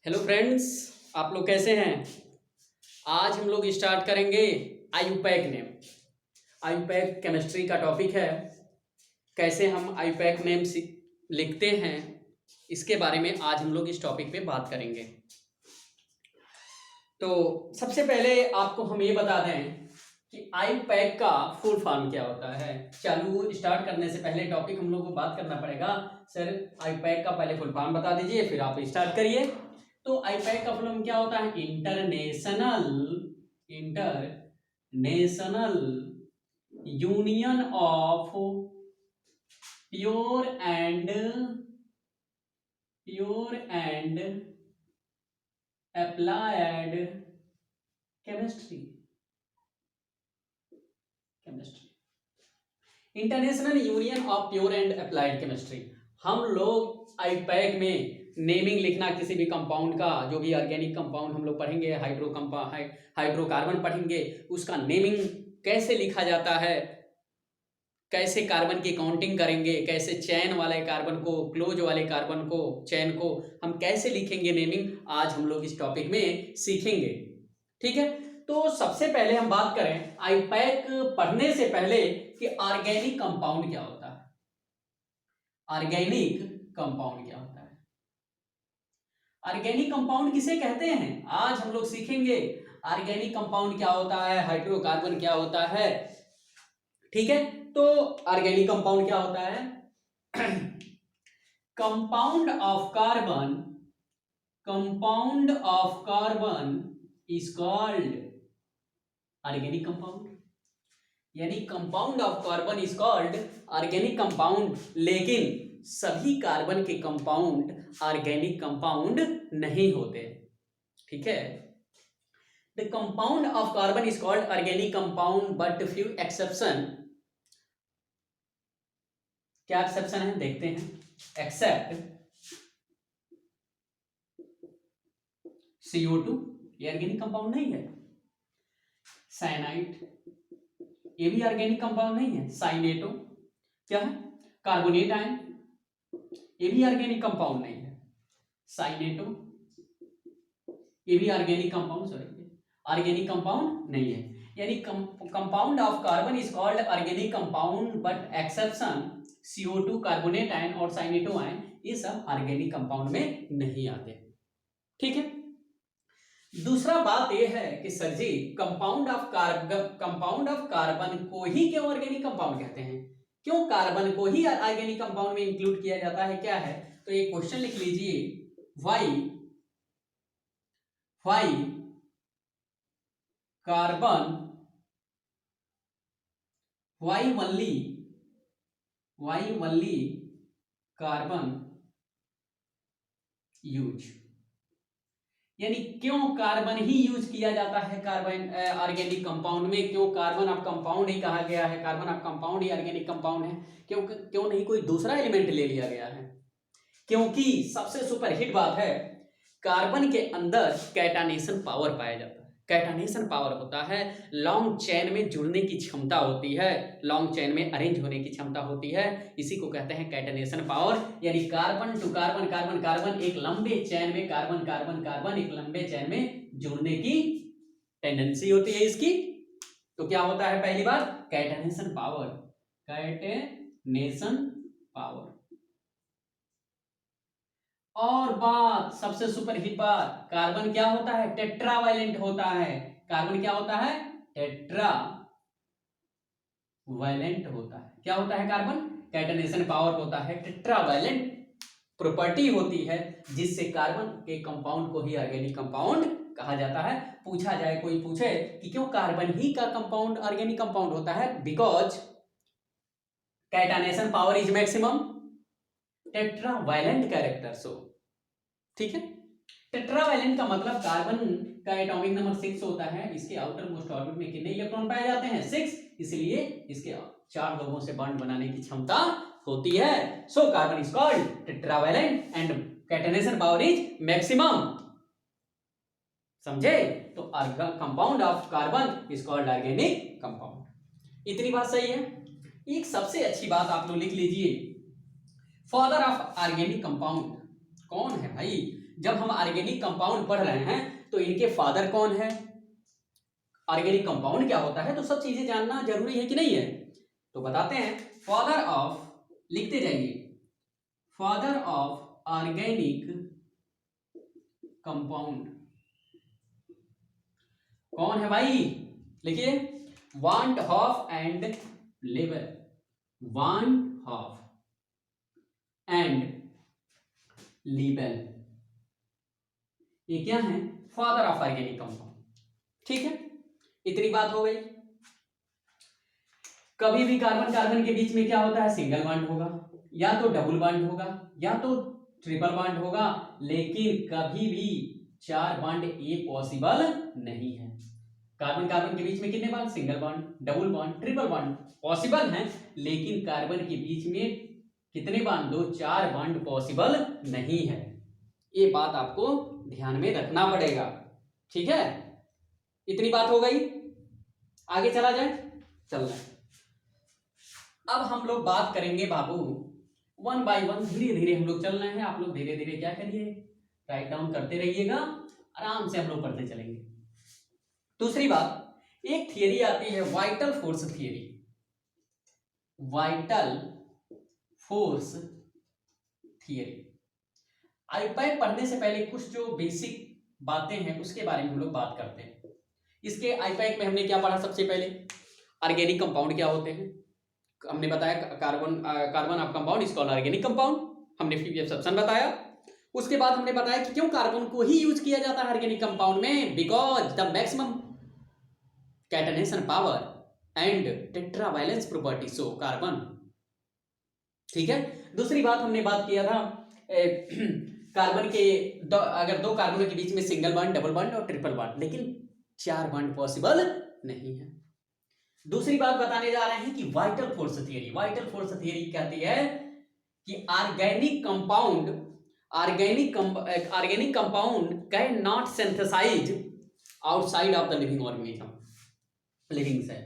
Hello friends, आप लोग कैसे हैं। आज हम लोग स्टार्ट करेंगे आयुपैक नेम। आयुपैक केमिस्ट्री का टॉपिक है। कैसे हम आयुपैक नेम लिखते हैं, इसके बारे में आज हम लोग इस टॉपिक पे बात करेंगे। तो सबसे पहले आपको हम ये बता दें कि आयुपैक का फुल फॉर्म क्या होता है। चालू स्टार्ट करने से पहले टॉपिक हम लोग को बात करना पड़ेगा। सर आयुपैक का पहले फुल फॉर्म बता दीजिए, फिर आप स्टार्ट करिए। तो आईपैक का फुल क्या होता है? International union of pure and applied chemistry. International union of pure and applied chemistry. हम लोग आईपैक में नेमिंग लिखना किसी भी कंपाउंड का, जो भी ऑर्गेनिक कंपाउंड हम लोग पढ़ेंगे, हाइड्रोकार्बन पढ़ेंगे, उसका नेमिंग कैसे लिखा जाता है, कैसे कार्बन की काउंटिंग करेंगे, कैसे चैन वाले कार्बन को, क्लोज वाले कार्बन को, चैन को हम कैसे लिखेंगे नेमिंग, आज हम लोग इस टॉपिक में सीखेंगे। ठीक है, तो सबसे पहले हम बात करें आईपैक पढ़ने से पहले कि ऑर्गेनिक कंपाउंड क्या होता है। ऑर्गेनिक कंपाउंड क्या होता है? ऑर्गेनिक कंपाउंड किसे कहते हैं, आज हम लोग सीखेंगे। ऑर्गेनिक कंपाउंड क्या होता है, हाइड्रोकार्बन क्या होता है। ठीक है, तो ऑर्गेनिक कंपाउंड क्या होता है? Compound of carbon is called organic compound. यानी compound of carbon is called organic compound. लेकिन सभी कार्बन के कंपाउंड ऑर्गेनिक कंपाउंड नहीं होते। ठीक है, the compound of carbon is called organic compound but few exception. क्या एक्सेप्शन है देखते हैं। एक्सेप्ट CO2, ये ऑर्गेनिक कंपाउंड नहीं है। साइनाइड, ये भी ऑर्गेनिक कंपाउंड नहीं है। साइनेटो क्या है? कार्बोनेट आयन, ये भी ऑर्गेनिक कंपाउंड नहीं है। साइनेटो ये भी ऑर्गेनिक कंपाउंड, ऑर्गेनिक कंपाउंड नहीं है। यानी compound of carbon is called organic compound but exception CO2, carbonate ion और साइनेटो आयन, ये सब ऑर्गेनिक कंपाउंड में नहीं आते। ठीक है, दूसरा बात यह है कि sir ji compound of carbon को ही क्यों ऑर्गेनिक कंपाउंड कहते हैं, क्यों कार्बन को ही ऑर्गेनिक कंपाउंड में इंक्लूड किया जाता है, क्या है? तो एक क्वेश्चन लिख लीजिए, why carbon, why only carbon use. यानी क्यों कार्बन ही यूज किया जाता है कार्बन ऑर्गेनिक कंपाउंड में, क्यों कार्बन ऑफ कंपाउंड ही कहा गया है, carbon of compound he organic compound है, क्यों नहीं कोई दूसरा एलिमेंट ले लिया गया है? क्योंकि सबसे सुपरहिट बात है, कार्बन के अंदर कैटानेशन पावर पाया जाता है। कैटानेशन पावर होता है, लॉन्ग चेन में जुड़ने की क्षमता होती है, लॉन्ग चेन में अरेंज होने की क्षमता होती है, इसी को कहते हैं कैटानेशन पावर। यानी carbon to carbon, carbon carbon एक लंबे चेन में, कार्बन कार्बन कार्बन एक लंबे चेन में जुड़ने की टेंडेंसी होती है इसकी। तो क्या होता है? पहली बात कैटानेशन पावर, कैटानेशन पावर। और बात सबसे सुपरहिट बात, कार्बन क्या होता है? टेट्रावैलेंट होता है। कार्बन क्या होता है? टेट्रावैलेंट होता है। क्या होता है कार्बन? कैटानेशन पावर होता है, टेट्रावैलेंट प्रॉपर्टी होती है, जिससे कार्बन के कंपाउंड को ही ऑर्गेनिक कंपाउंड कहा जाता है। पूछा जाए, कोई पूछे कि क्यों कार्बन ही का कंपाउंड ऑर्गेनिक कंपाउंड होता है, because catenation power is maximum, tetravalent character show. ठीक है, टेट्रावैलेंट का मतलब कार्बन का एटॉमिक नंबर 6 होता है, इसके आउटर मोस्ट ऑर्बिट में कितने इलेक्ट्रॉन पाए जाते हैं? 6, इसलिए इसके 4 लोगों से बॉन्ड बनाने की क्षमता होती है। So carbon is called tetravalent and catenation power is maximum. समझे? तो compound of carbon is called organic compound. इतनी बात सही है। एक सबसे अच्छी बात आप लोग लिख लीजिए, फादर ऑफ ऑर्गेनिक कंपाउंड कौन है भाई? जब हम ऑर्गेनिक कंपाउंड पढ़ रहे हैं तो इनके फादर कौन है, ऑर्गेनिक कंपाउंड क्या होता है, तो सब चीजें जानना जरूरी है कि नहीं है। तो बताते हैं, फादर ऑफ, लिखते जाइए, फादर ऑफ ऑर्गेनिक कंपाउंड कौन है भाई, लिखिए, van't Hoff and Le Bel, van't Hoff and Le Bel, ये क्या है, फादर ऑफ ऑर्गेनिक कंपाउंड। ठीक है, इतनी बात हो गई। कभी भी कार्बन कार्बन के बीच में क्या होता है, सिंगल बॉन्ड होगा, या तो डबल बॉन्ड होगा, या तो ट्रिपल बॉन्ड होगा, लेकिन कभी भी 4 बॉन्ड ये पॉसिबल नहीं है। कार्बन कार्बन के बीच में कितने bond, single bond, double bond, triple bond possible है, लेकिन कार्बन के बीच में कितने बॉन्ड, 2, 4 बॉन्ड पॉसिबल नहीं है। ये बात आपको ध्यान में रखना पड़ेगा। ठीक है, इतनी बात हो गई, आगे चला जाए, चल रहा है। अब हम लोग बात करेंगे बाबू 1 बाय 1, धीरे धीरे हम लोग चल रहे हैं, आप लोग धीरे धीरे क्या करिए, राइट डाउन करते रहिएगा, आराम से हम लोग पढ़ते चलेंगे। दूसरी बात, एक थियरी आती है vital force theory, vital force theory. IUPAC पढ़ने से पहले कुछ जो बेसिक बातें हैं उसके बारे में हम लोग बात करते हैं। इसके आईपैक में हमने क्या पढ़ा, सबसे पहले ऑर्गेनिक कंपाउंड क्या होते हैं, हमने बताया carbon of compound is called organic compound, हमने प्रीवियस सेक्शन बताया। उसके बाद हमने बताया कि क्यों कार्बन को ही यूज किया जाता है ऑर्गेनिक कंपाउंड में, because the maximum catenation power and tetravalence property so carbon. ठीक है, दूसरी बात हमने बात किया था कार्बन के अगर 2 कार्बनों के बीच में सिंगल बॉन्ड, डबल बॉन्ड और ट्रिपल बॉन्ड, लेकिन 4 बॉन्ड पॉसिबल नहीं है। दूसरी बात बताने जा रहे हैं कि vital force theory, vital force theory कहती है कि organic compound can not synthesize outside of the living organism, living cell.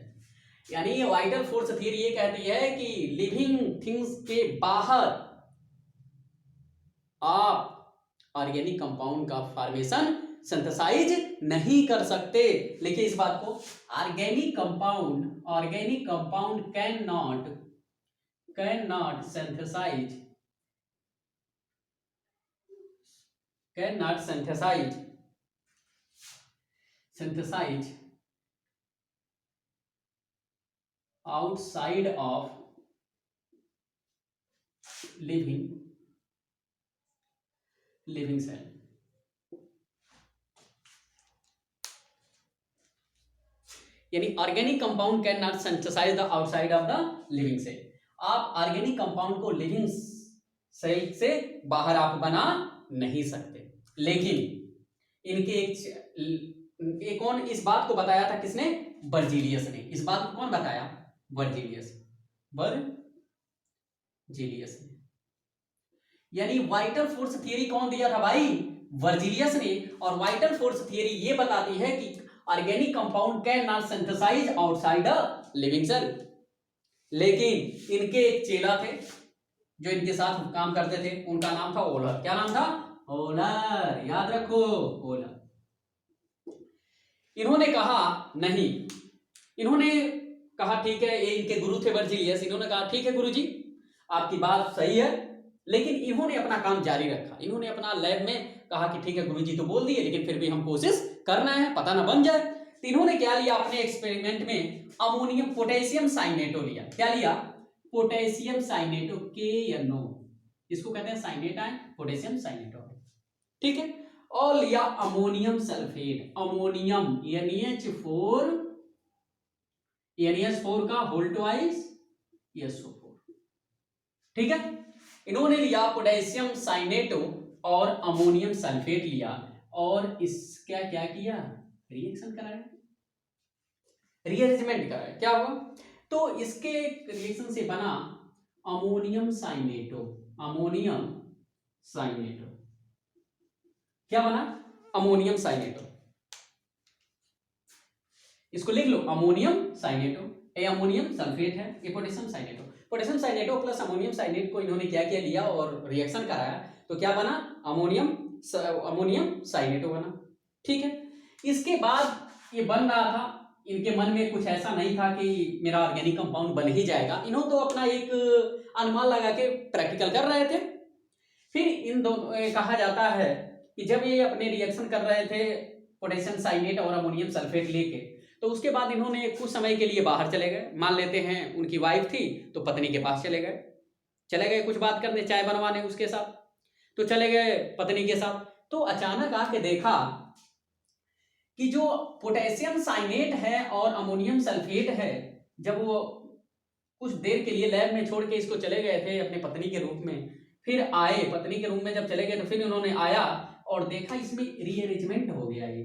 यानी वाइटल फोर्स थियरी ये कहती है कि लिविंग थिंग्स के बाहर आप ऑर्गेनिक कंपाउंड का फॉर्मेशन सिंथेसाइज नहीं कर सकते। लिखिए इस बात को, organic compound can not synthesize outside of living cell। यानी organic compound can not synthesize the outside of the living cell. आप ऑर्गेनिक कंपाउंड को लिविंग सेल से बाहर आप बना नहीं सकते, लेकिन इनके एक कौन इस बात को बताया था, किसने, बर्जीलियस ने। इस बात को कौन बताया, बर्जीलियस ने। यानी वाइटल फोर्स थियरी कौन दिया था भाई, बर्जीलियस ने। और वाइटल फोर्स थियरी ये बताती है कि organic compound can not synthesize outside the living cell. लेकिन इनके एक चेला थे जो इनके साथ काम करते थे, उनका नाम था ओलर। क्या नाम था, ओलर, याद रखो, ओलर। इन्होंने कहा नहीं, इन्होंने कहा ठीक है, ये इनके गुरु थे बर्जीलियस, इन्होंने कहा ठीक है गुरुजी आपकी बात सही है, लेकिन इन्होंने अपना काम जारी रखा। इन्होंने अपना लैब में कहा कि ठीक है गुरुजी तो बोल दिए, लेकिन फिर भी हम कोशिश करना है, पता ना बन जाए। तो इन्होंने क्या लिया अपने एक्सपेरिमेंट में, अमोनियम पोटेशियम साइनेटो लिया। क्या लिया, पोटेशियम साइनेटो, KNO, इसको कहते हैं साइनेट आयन, पोटेशियम साइनेटो। ठीक है, और लिया अमोनियम सल्फेट, अमोनियम NH4 का होल ट्वाइस SO4। ठीक है, इन्होंने लिया पोटेशियम साइनेटो और अमोनियम सल्फेट लिया, और इसका क्या किया, रिएक्शन कराया, रीअरेंजमेंट कराया। क्या हुआ, तो इसके रिएक्शन से बना अमोनियम साइनेटो। क्या बना, अमोनियम साइनेटो। इसको लिख लो, अमोनियम साइनेटो, ये अमोनियम सल्फेट है, ये potassium cyanate. Potassium cyanate plus ammonium cyanate को इन्होंने क्या किया, लिया और रिएक्शन कराया, तो क्या बना, अमोनियम अमोनियम साइनेटो बना। ठीक है, इसके बाद ये बन रहा था, इनके मन में कुछ ऐसा नहीं था कि मेरा ऑर्गेनिक कंपाउंड बन ही जाएगा, इन्होंने तो अपना एक अनुमान लगा के प्रैक्टिकल कर रहे थे। फिर इन दोनों कहा जाता है कि जब ये अपने रिएक्शन कर रहे थे पोटेशियम साइनेट और अमोनियम सल्फेट लेके, तो उसके बाद इन्होंने कुछ समय के लिए बाहर चले गए। मान लेते हैं उनकी वाइफ थी तो पत्नी के पास चले गए कुछ बात करने, चाय बनवाने उसके साथ, तो चले गए पत्नी के साथ। तो अचानक आके देखा कि जो पोटेशियम साइनेट है और अमोनियम सल्फेट है, जब वो कुछ देर के लिए लैब में छोड़ के इसको चले गए थे अपने पत्नी के रूप में, फिर आए पत्नी के रूम में जब चले गए तो फिर इन्होंने आया और देखा इसमें रीअरेंजमेंट हो गया, ये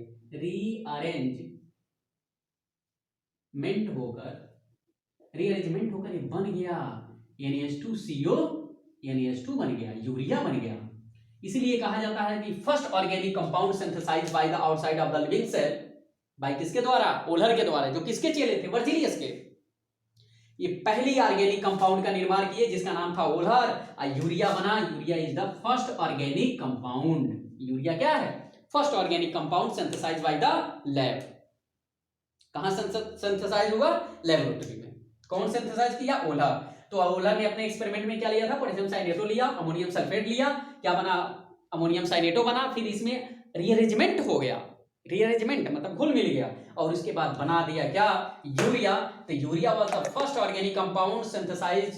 रीअरेंजमेंट होकर ये बन गया NH2CO, NH2 बन गया, यूरिया बन गया। इसीलिए कहा जाता है कि first organic compound synthesized by the outside of the living cell, by किसके द्वारा? ओलर के द्वारा, जो किसके चेले थे? वर्जिलियस के। ये पहली ऑर्गेनिक कंपाउंड का निर्माण किए जिसका नाम था ओलर, और यूरिया बना। Urea is the first organic compound. Urea क्या है? First organic compound synthesized by the lab. कहां सिंथेसाइज हुआ? लेबोरेटरी में। कौन सिंथेसाइज किया? ओलर। तो ओलर ने अपने एक्सपेरिमेंट में क्या लिया था? पोटेशियम साइनेटो लिया, अमोनियम सल्फेट लिया, क्या बना? अमोनियम साइनेटो बना। फिर इसमें रीअरेंजमेंट हो गया, रीअरेंजमेंट मतलब घुल मिल गया, और उसके बाद बना दिया क्या? यूरिया। तो urea was the first organic compound synthesized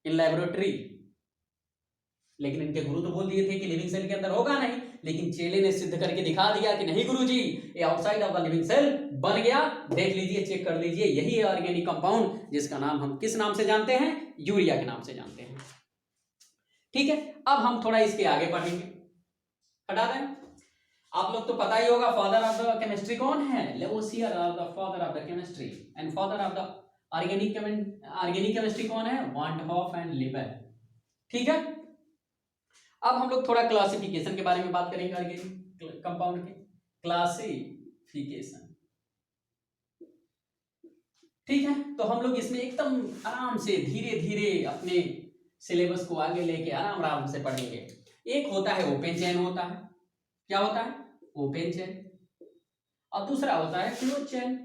in laboratory. लेकिन इनके गुरु तो बोल दिए थे कि लिविंग सेल के अंदर होगा नहीं, लेकिन चेले ने सिद्ध करके दिखा दिया कि नहीं गुरुजी, ये outside of the living cell बन गया। देख लीजिए, चेक कर लीजिए, यही है ऑर्गेनिक कंपाउंड जिसका नाम हम किस नाम से जानते हैं? यूरिया के नाम से जानते हैं। ठीक है, अब हम थोड़ा इसके आगे बढ़ेंगे। हटा दें, आप लोग तो पता ही होगा फादर ऑफ द केमिस्ट्री कौन है? Lavoisier are the father of the chemistry, and father of the organic chemistry कौन है? Van't Hoff and Le Bel. ठीक है, अब हम लोग थोड़ा क्लासिफिकेशन के बारे में बात करेंगे, ऑर्गेनिक कंपाउंड के क्लासिफिकेशन। ठीक है, तो हम लोग इसमें एकदम आराम से धीरे धीरे अपने सिलेबस को आगे लेके आराम आराम से पढ़ेंगे। एक होता है ओपन चेन होता है। क्या होता है? Open chain. और दूसरा होता है क्लोज चेन।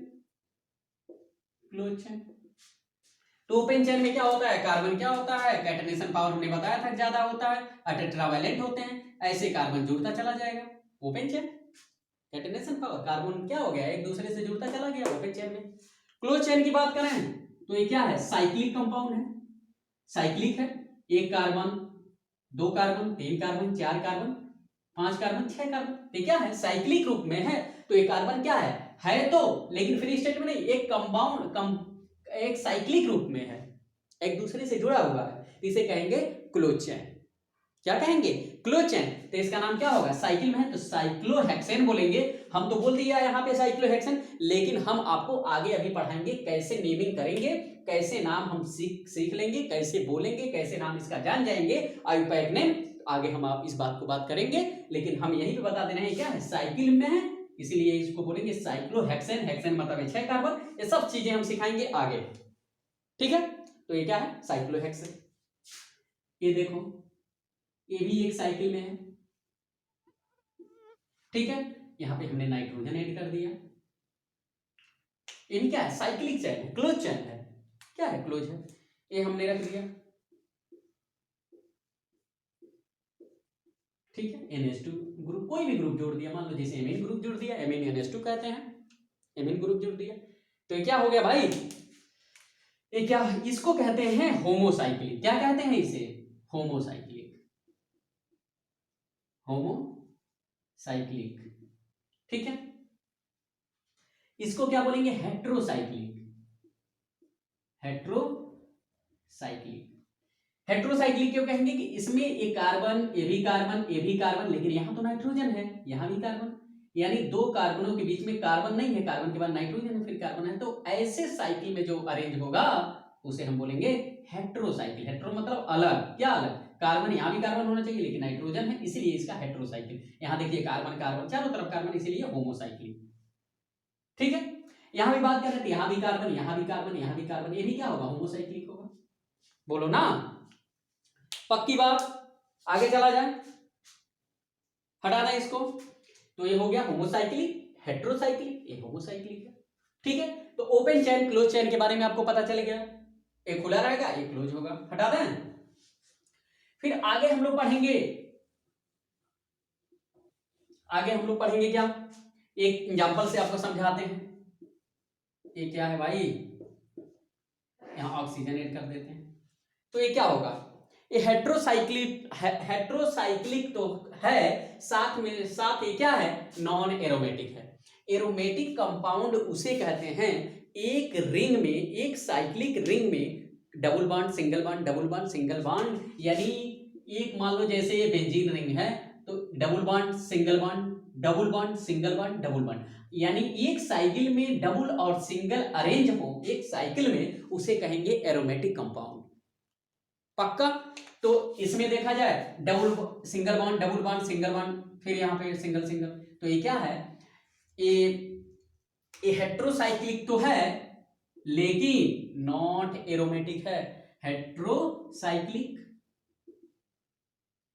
Close chain. तो ओपन चेन में क्या होता है? कार्बन क्या होता है? कैटनेशन पावर हमने बताया था ज्यादा होता है, टेट्रावैलेंट होते हैं, ऐसे कार्बन जुड़ता चला जाएगा। Open chain, catenation power, carbon क्या हो गया? एक दूसरे से जुड़ता चला गया ओपन चेन में। क्लोज चेन की बात करें तो ये क्या है? साइक्लिक कंपाउंड है। साइक्लिक है, एक कार्बन, दो कार्बन, तीन कार्बन, चार कार्बन, पांच कार्बन, छह कार्बन। ये क्या है? साइक्लिक रूप में है। तो ये कार्बन क्या है तो, लेकिन फ्री स्टेट में नहीं, एक कंपाउंड एक साइक्लिक रूप में है, एक दूसरे से जुड़ा हुआ है, इसे कहेंगे क्लोज चेन। क्या कहेंगे? Close chain. तो इसका नाम क्या होगा? साइकिल में है तो साइक्लोहेक्सेन बोलेंगे। हम तो बोल दिया यहाँ पे साइक्लोहेक्सेन, लेकिन हम आपको आगे अभी पढ़ाएंगे कैसे नेमिंग करेंगे, कैसे नाम हम सीख लेंगे, कैसे बोलेंगे, कैसे नाम इसका जान जाएंगे। आयुपैक नेम आगे हम आप इस बात को बात करेंगे, लेकिन हम यही पे बता दे रहे हैं क्या है? साइकिल में है, इसीलिए इसको बोलेंगे साइक्लोहेक्सेन। हेक्सेन मतलब है 6 कार्बन। ये सब चीजें हम सिखाएंगे आगे। ठीक है, तो ये क्या है? साइक्लोहेक्सेन। ये देखो, ये भी एक साइकिल में है। ठीक है, यहां पे हमने नाइट्रोजन ऐड कर दिया। ये भी क्या है? साइक्लिक चेन है, क्लोज चेन है। क्या है? क्लोज है। ये हमने रख दिया। ठीक है, NH2 ग्रुप, कोई भी ग्रुप जोड़ दिया, मान लो जैसे एमीन ग्रुप जोड़ दिया, एमीन NH2 कहते हैं, एमीन ग्रुप जोड़ दिया। तो ये क्या हो गया भाई? ये क्या, इसको कहते हैं होमोसाइक्लिक। क्या कहते हैं इसे? होमोसाइक्लिक। होमोसाइक्लिक। ठीक है, इसको क्या बोलेंगे? हेट्रोसाइक्लिक। हेट्रोसाइक्लिक। हेट्रोसाइक्लिक क्यों कहेंगे? कि इसमें एक कार्बन, ये भी कार्बन, ये भी कार्बन, लेकिन यहां तो नाइट्रोजन है, यहां भी कार्बन, यानी दो कार्बनों के बीच में कार्बन नहीं है, कार्बन के बाद नाइट्रोजन है, फिर कार्बन है। तो ऐसे साइकिल में जो अरेंज होगा उसे हम बोलेंगे हेट्रोसाइकिल। हेट्रो मतलब अलग। क्या अलग? कार्बन, यहां भी कार्बन होना चाहिए लेकिन नाइट्रोजन है, इसीलिए इसका हेट्रोसाइकिल। यहां देखिए कार्बन कार्बन, चारों तरफ कार्बन, इसीलिए होमोसाइकिल। ठीक है, यहां भी बात कर रहे थे, यहां भी कार्बन, यहां भी कार्बन, यहां भी कार्बन, ये भी क्या होगा? होमोसाइक्लिक होगा। बोलो ना, पक्की बात। आगे चला जाए, हटा दें इसको, तो ये हो गया होमोसाइक्लिक, हेट्रोसाइक्लिक, ये होमोसाइक्लिक है। ठीक है, तो ओपन चेन क्लोज चेन के बारे में आपको पता चल गया, एक खुला रहेगा एक क्लोज होगा, हटा दें। फिर आगे हम लोग पढ़ेंगे, क्या, एक एग्जांपल से आपको समझाते हैं। ये क्या है भाई, यहां ऑक्सीजन ऐड कर देते हैं, तो ये क्या होगा, ये हेट्रोसाइक्लिक तो है, साथ ये क्या है, नॉन एरोमेटिक है। एरोमेटिक कंपाउंड उसे कहते हैं एक रिंग में, एक साइक्लिक रिंग में double bond single bond double bond single bond, यानी एक मान लो जैसे ये बेंजीन रिंग है तो double bond single bond double bond single bond double bond, यानी एक साइकिल में डबल और सिंगल अरेंज हो एक साइकिल में, उसे कहेंगे एरोमेटिक कंपाउंड। पक्का? तो इसमें देखा जाए double single bond double bond single bond, फिर यहाँ पे सिंगल सिंगल, तो ये क्या है, ये हेट्रोसाइक्लिक तो है लेकिन नॉट एरोमेटिक है। Heterocyclic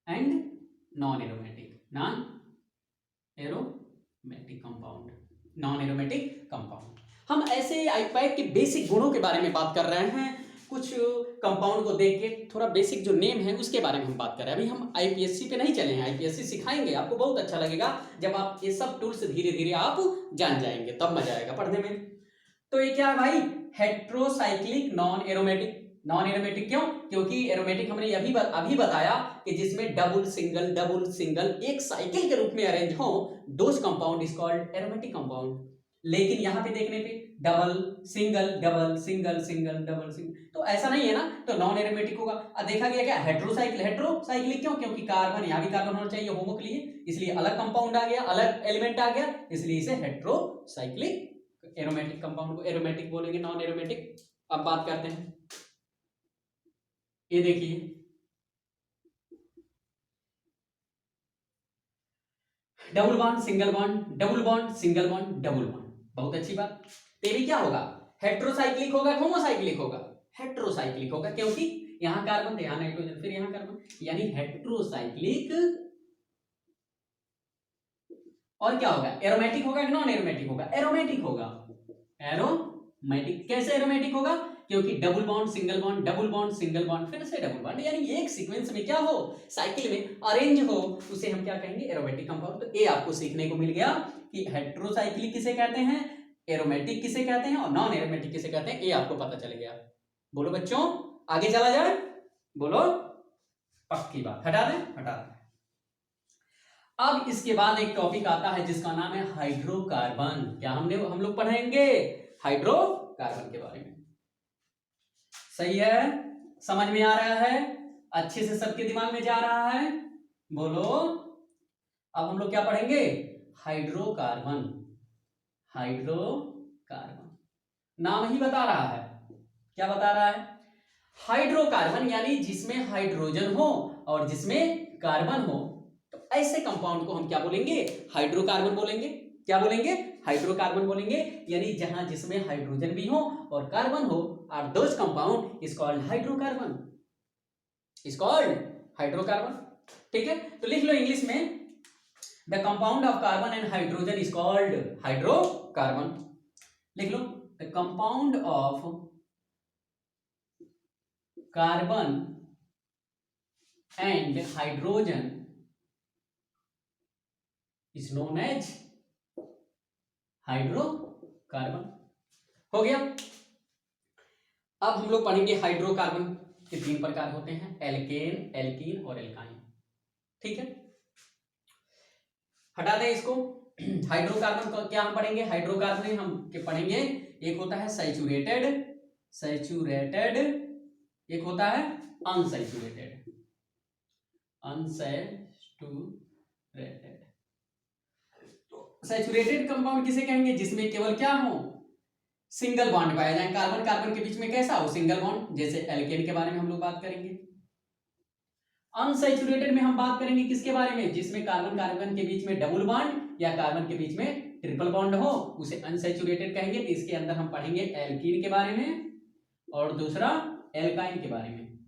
and non aromatic, non aromatic compound. हम ऐसे आईपैक के बेसिक गुणों के बारे में बात कर रहे हैं, कुछ कंपाउंड को देख के थोड़ा बेसिक जो नेम है उसके बारे में हम बात कर रहे हैं। अभी हम आईपीएससी पे नहीं चले हैं, आईपीएससी सिखाएंगे आपको, बहुत अच्छा लगेगा जब आप ये सब टूल्स धीरे धीरे आप जान जाएंगे, तब मजा आएगा पढ़ने में। तो ये क्या है भाई, heterocyclic non aromatic. Non aromatic क्यों, क्योंकि एरोमेटिक हमने अभी बताया कि जिसमें डबल सिंगल एक साइकिल के रूप में अरेंज हो, those compound is called aromatic compound. लेकिन यहां पे देखने पे डबल सिंगल डबल सिंगल, तो ऐसा नहीं है ना, तो नॉन एरोमेटिक होगा। अब देखा गया क्या, हेट्रोसाइक्लिक क्यों, क्योंकि कार्बन, यहां भी कार्बन होना चाहिए होमो के लिए, इसलिए अलग कंपाउंड आ गया, अलग एलिमेंट आ गया, इसलिए इसे हेट्रोसाइक्लिक एरोमेटिक कंपाउंड को एरोमेटिक बोलेंगे, नॉन एरोमेटिक। अब बात करते हैं, ये देखिए double bond single bond double bond single bond double bond, बहुत अच्छी बात। तो भी क्या होगा, हेट्रोसाइक्लिक होगा होमोसाइक्लिक होगा, हेट्रोसाइक्लिक होगा, क्योंकि यहां कार्बन थे, यहां नाइट्रोजन, फिर यहां कार्बन, यानी हेट्रोसाइक्लिक। और क्या होगा, एरोमेटिक होगा कि नॉन एरोमेटिक होगा, एरोमेटिक होगा, एरोमेटिक। कैसे एरोमेटिक होगा, क्योंकि डबल बॉन्ड सिंगल बॉन्ड फिर से डबल बॉन्ड, यानी एक सीक्वेंस में क्या हो, साइकिल में अरेंज हो, उसे हम क्या कहेंगे, एरोमेटिक कंपाउंड। तो ये आपको सीखने को मिल गया कि हेट्रोसाइक्लिक किसे कहते हैं, एरोमेटिक किसे कहते हैं और नॉन एरोमेटिक किसे कहते हैं, ये आपको पता चल गया। बोलो बच्चों, आगे चला जाए, बोलो, पक्की बात, हटा दें, हटा दें। अब इसके बाद एक टॉपिक आता है जिसका नाम है हाइड्रोकार्बन। क्या हम लोग पढ़ेंगे हाइड्रोकार्बन के बारे में। सही है, समझ में आ रहा है, अच्छे से सबके दिमाग में जा रहा है, बोलो। अब हम लोग क्या पढ़ेंगे, हाइड्रोकार्बन। नाम ही बता रहा है, क्या बता रहा है, हाइड्रोकार्बन, यानी जिसमें हाइड्रोजन हो और जिसमें कार्बन हो, तो ऐसे कंपाउंड को हम क्या बोलेंगे, हाइड्रोकार्बन बोलेंगे। क्या बोलेंगे, हाइड्रोकार्बन बोलेंगे, यानी जहां जिसमें हाइड्रोजन भी हो और कार्बन हो, और those compound is called hydrocarbon, ठीक है। तो लिख लो इंग्लिश में, the compound of carbon and hydrogen is called hydrocarbon. लिख लो, the compound of carbon and hydrogen is known as hydrocarbon. हो गया। अब हम लोग पढ़ेंगे हाइड्रोकार्बन के 3 प्रकार होते हैं, एल्केन, एल्कीन और एल्काइन। ठीक है, हटा दें इसको। हाइड्रोकार्बन को क्या हम पढ़ेंगे, हाइड्रोकार्बन में हम पढ़ेंगे, एक होता है सैचुरेटेड, एक होता है अनसैचुरेटेड। सैचुरेटेड कंपाउंड किसे कहेंगे, जिसमें केवल क्या हो, सिंगल बॉन्ड पाया जाए, कार्बन कार्बन के बीच में कैसा हो, सिंगल बॉन्ड, जैसे एल्केन के बारे में हम लोग बात करेंगे। अनसैचुरेटेड में हम बात करेंगे किसके बारे में, जिसमें कार्बन कार्बन के बीच में डबल बॉन्ड या कार्बन के बीच में ट्रिपल बॉन्ड हो, उसे अनसैचुरेटेड कहेंगे। तो इसके अंदर हम पढ़ेंगे एल्कीन के बारे में और दूसरा एल्काइन के बारे में।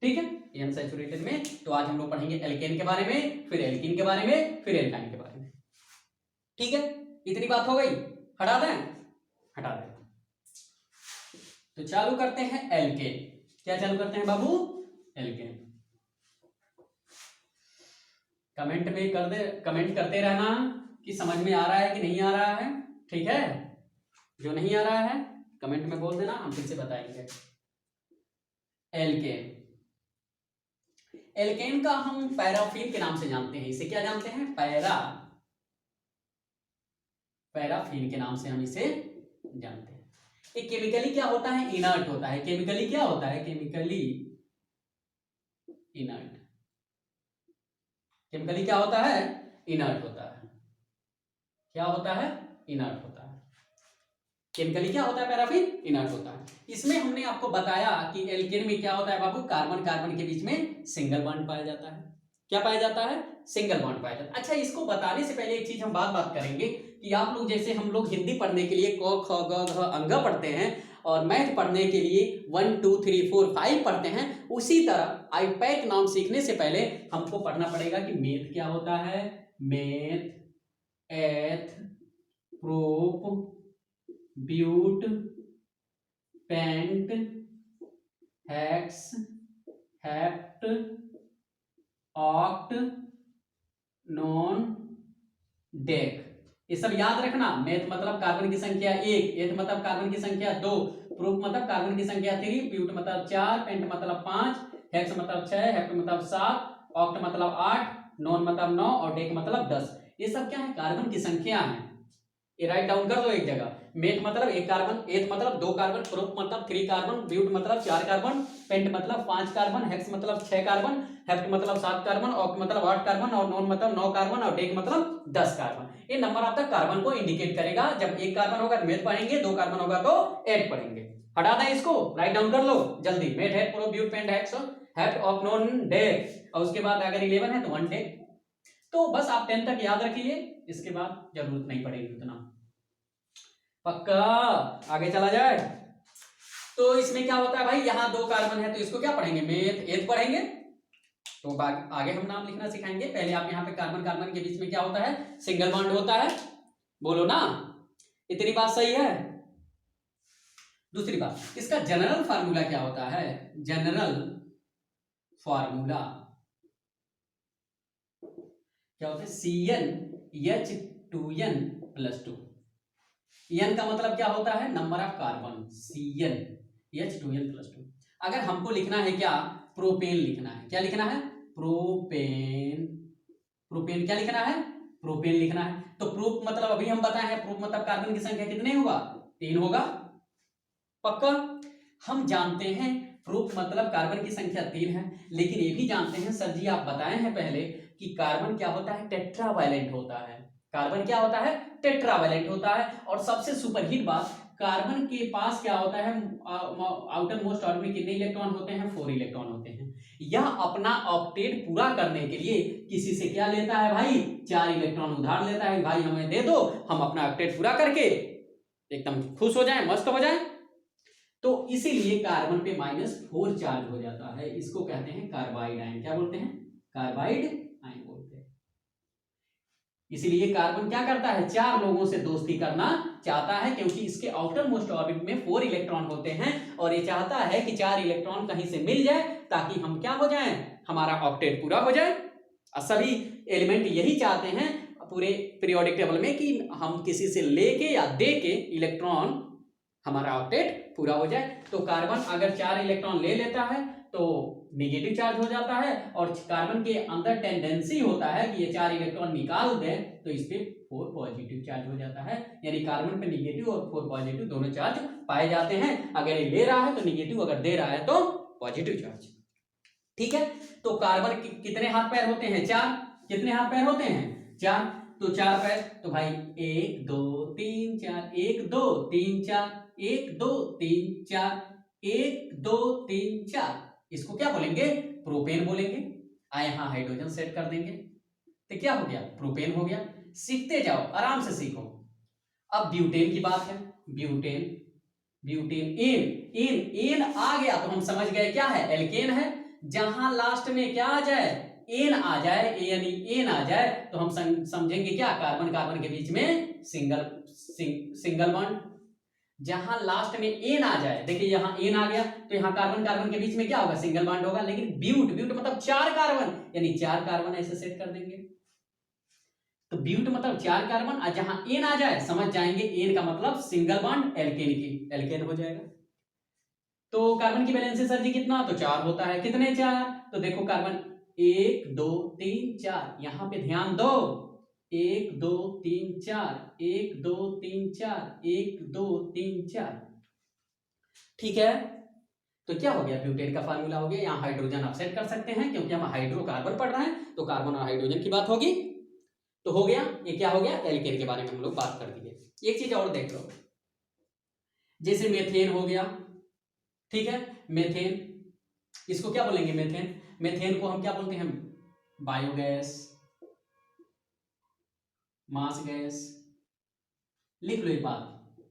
ठीक है, अनसैचुरेटेड में। तो आज हम लोग पढ़ेंगे एल्केन के बारे में, फिर एल्कीन के बारे में, फिर एल्काइन के बारे में। ठीक है, इतनी बात हो गई, हटा दें, हटा दें। तो चालू करते हैं एल्केन। क्या चालू करते हैं बाबू? एल्केन। कमेंट में कर दे, कमेंट करते रहना कि समझ में आ रहा है कि नहीं आ रहा है। ठीक है, जो नहीं आ रहा है कमेंट में बोल देना, हम फिर से बताएंगे। एल्केन, एल्केन का हम पैराफिन के नाम से जानते हैं। इसे क्या जानते हैं? पैराफिन के नाम से हम इसे जानते हैं। ये केमिकली क्या होता है? इनर्ट होता है। केमिकली क्या होता है? Chemically inert. केमिकली क्या होता है? इनर्ट होता है। क्या होता है? इनर्ट होता है। केमिकली क्या होता है? पैराफिन इनर्ट होता है। इसमें हमने आपको बताया कि एल्केन में क्या होता है बाबू? कार्बन कार्बन के बीच में सिंगल बॉन्ड पाया जाता है। क्या पाया जाता है? सिंगल बॉन्ड पाया जाता है। अच्छा, इसको बताने से पहले एक चीज हम बात करेंगे कि आप लोग जैसे हम लोग हिंदी पढ़ने के लिए क ख ग घ अंग पढ़ते हैं और मैथ पढ़ने के लिए 1 2 3 4 5 पढ़ते हैं, उसी तरह आईपैक नाम सीखने से पहले हमको पढ़ना पड़ेगा कि मेथ क्या होता है। Meth, eth, prop, but, pent, hex, hept, oct, non, dec. ये सब याद रखना। मेथ मतलब कार्बन की संख्या 1, एथ मतलब कार्बन की संख्या 2, प्रूफ मतलब कार्बन की संख्या 3, ब्यूट मतलब 4, पेंट मतलब 5, हेक्स मतलब 6, हेप्ट मतलब 7, ऑक्ट मतलब 8, नॉन मतलब 9 और डेक मतलब 10। ये सब क्या है? कार्बन की संख्या है। ये राइट डाउन कर दो एक जगह। मेथ मतलब 1 कार्बन, एथ मतलब 2 कार्बन, प्रूफ मतलब 3 कार्बन, ब्यूट मतलब 4 कार्बन, पेंट मतलब 5 कार्बन, हेक्स मतलब 6 कार्बन, हेप्ट मतलब 7 कार्बन, ऑक्ट मतलब 8 कार्बन और नॉन मतलब 9 कार्बन और डेक मतलब 10 कार्बन। ये नंबर ऑफ द कार्बन को इंडिकेट करेगा। जब 1 कार्बन होगा तो मेथ पढ़ेंगे, 2 कार्बन होगा तो एथ पढ़ेंगे। हटा दें इसको, राइट डाउन कर लो जल्दी। Meth, heth, proof, but, pent, hex, hept, oct, non, dec और उसके बाद अगर 11 है तो 1 डेक। तो बस आप 10 तक याद रखिए, इसके बाद जरूरत नहीं पड़ेगी उतना। पक्का? आगे चला जाए तो इसमें क्या होता है भाई? यहां 2 कार्बन है तो इसको क्या पढ़ेंगे? मेथ, एथ पढ़ेंगे। तो आगे हम नाम लिखना सिखाएंगे। पहले आप यहाँ पे कार्बन कार्बन के बीच में क्या होता है? सिंगल बॉन्ड होता है। बोलो ना, इतनी बात सही है? दूसरी बात, इसका जनरल फार्मूला क्या होता है? जनरल फार्मूला क्या होता है? CnH2n+2। n का मतलब क्या होता है? Number of carbon. CnH2n+2। अगर हमको लिखना है क्या? प्रोपेन लिखना है। क्या लिखना है? प्रोपेन। प्रोपेन क्या लिखना है? प्रोपेन लिखना है। तो प्रूफ मतलब अभी हम बताए हैं, प्रूफ मतलब कार्बन की संख्या कितने होगा? 3 होगा। पक्का? हम जानते हैं प्रूफ मतलब कार्बन की संख्या 3 है, लेकिन ये भी जानते हैं सर जी, आप बताए हैं पहले कि कार्बन क्या होता है? टेट्रावैलेंट होता है। कार्बन क्या होता है? टेट्रावैलेंट होता है। और सबसे सुपरहिट बात, कार्बन के पास क्या होता है? आउटर मोस्ट ऑर्बिटल में कितने इलेक्ट्रॉन होते हैं? 4 इलेक्ट्रॉन होते हैं। यह अपना ऑक्टेट पूरा करने के लिए किसी से क्या लेता है भाई? 4 इलेक्ट्रॉन उधार लेता है। भाई हमें दे दो, हम अपना ऑक्टेट पूरा करके एकदम खुश हो जाएं, मस्त हो जाएं। तो इसीलिए कार्बन पे -4 चार्ज हो जाता है। इसको कहते हैं कार्बाइड आयन। क्या बोलते हैं? कार्बाइड आयन बोलते हैं। इसीलिए कार्बन क्या करता है? 4 लोगों से दोस्ती करना चाहता है, क्योंकि इसके आउटर मोस्ट ऑर्बिट में 4 इलेक्ट्रॉन होते हैं और ये चाहता है कि 4 इलेक्ट्रॉन कहीं से मिल जाए ताकि हम क्या हो जाएं? हमारा ऑक्टेट पूरा हो जाए। और सभी एलिमेंट यही चाहते हैं पूरे पीरियोडिक टेबल में कि हम किसी से लेके या दे के इलेक्ट्रॉन हमारा ऑक्टेट पूरा हो जाए। तो कार्बन अगर 4 इलेक्ट्रॉन ले लेता है तो नेगेटिव चार्ज हो जाता है, और कार्बन के अंदर टेंडेंसी होता है कि ये 4 इलेक्ट्रॉन निकाल दे तो इस पे 4 पॉजिटिव चार्ज हो जाता है। यानी कार्बन पे नेगेटिव और 4 पॉजिटिव दोनों चार्ज पाए जाते हैं। अगर ये ले रहा है तो नेगेटिव, अगर दे रहा है तो पॉजिटिव चार्ज। ठीक है, तो कार्बन कितने हाथ पैर होते हैं? 4। कितने हाथ पैर होते हैं? 4। तो 4 पैर, तो भाई 1 2 3 4, 1 2 3 4, 1 2 3 4, 1 2 3 4। इसको क्या बोलेंगे? प्रोपेन बोलेंगे। यहां हाइड्रोजन सेट कर देंगे तो क्या हो गया? प्रोपेन हो गया। सीखते जाओ, आराम से सीखो। अब ब्यूटेन की बात है। Butane, butane, n, n, n आ गया तो हम समझ गए क्या है? एल्केन है। जहां लास्ट में क्या आ जाए, एन आ जाए, यानी एन आ जाए, तो हम समझेंगे क्या, कार्बन कार्बन के बीच में सिंगल बॉन्ड। जहां लास्ट में एन आ जाए, देखिए यहां एन आ गया, तो यहां कार्बन कार्बन के बीच में क्या होगा, सिंगल बॉन्ड होगा। लेकिन ब्यूट, ब्यूट मतलब 4 कार्बन, यानी 4 कार्बन ऐसे सेट कर देंगे। तो ब्यूट मतलब 4 कार्बन, और जहां एन आ जाए समझ जाएंगे एन का मतलब सिंगल बॉन्ड एल्केन की, एल्केन हो जाएगा। तो कार्बन की वैलेंसी सर जी कितना, तो 4 होता है। कितने 4, तो देखो कार्बन 1 2 3 4, यहां पे ध्यान दो, 1 2 3 4, 1 2 3 4, 1 2 3 4, ठीक है। तो क्या हो गया, ब्यूटेन का फार्मूला हो गया। यहाँ हाइड्रोजन आप सेट कर सकते हैं, क्योंकि हम हाइड्रोकार्बन पढ़ रहे हैं, तो कार्बन और हाइड्रोजन की बात होगी। तो हो गया, ये क्या हो गया, एल्केन के बारे में हम लोग बात कर दिए। एक चीज और देख लो, जैसे मेथेन हो गया, ठीक है, मेथेन, इसको क्या बोलेंगे, मेथेन। मेथेन को हम क्या बोलते हैं, बायोगैस, मास गैस, लिख लो एक बात।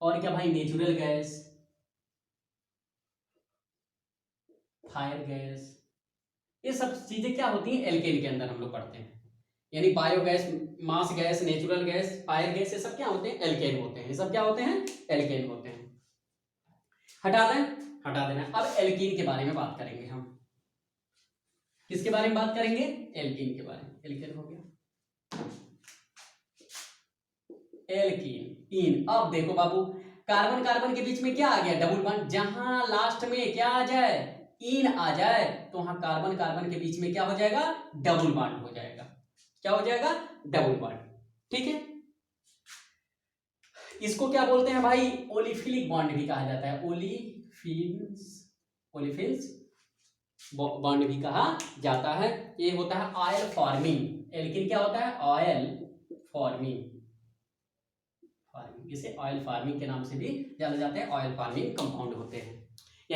और क्या भाई, नेचुरल गैस, फायर गैस, ये सब चीजें क्या होती हैं, एल्केन के अंदर हम लोग पढ़ते हैं। यानी biogas, marsh gas, natural gas, fire gas, ये सब क्या होते हैं, एल्केन होते हैं। ये सब क्या होते हैं, एल्केन होते हैं। हटा दें, हटा देना। अब एल्कीन के बारे में बात करेंगे हम। किसके बारे में बात करेंगे, एल्कीन के बारे में। एल्केन हो गया, एल्कीन, इन। अब देखो बाबू, कार्बन कार्बन के बीच में क्या आ गया, डबल बॉन्ड। जहां लास्ट में क्या आ जाए, इन आ जाए, तो वहां कार्बन कार्बन के बीच में क्या हो जाएगा, डबल बॉन्ड हो जाएगा। क्या हो जाएगा, डबल बॉन्ड, ठीक है। इसको क्या बोलते हैं भाई, ओलिफिलिक बॉन्ड भी कहा जाता है, ओलिफिन्स, ओलिफिन्स बॉन्ड भी कहा जाता है। ये होता है ऑयल फॉर्मिंग। एल्कीन क्या होता है, ऑयल फॉर्मिंग, इसे ऑयल फार्मिंग के नाम से भी जाना जाता है, ऑयल फार्मिंग कंपाउंड होते हैं।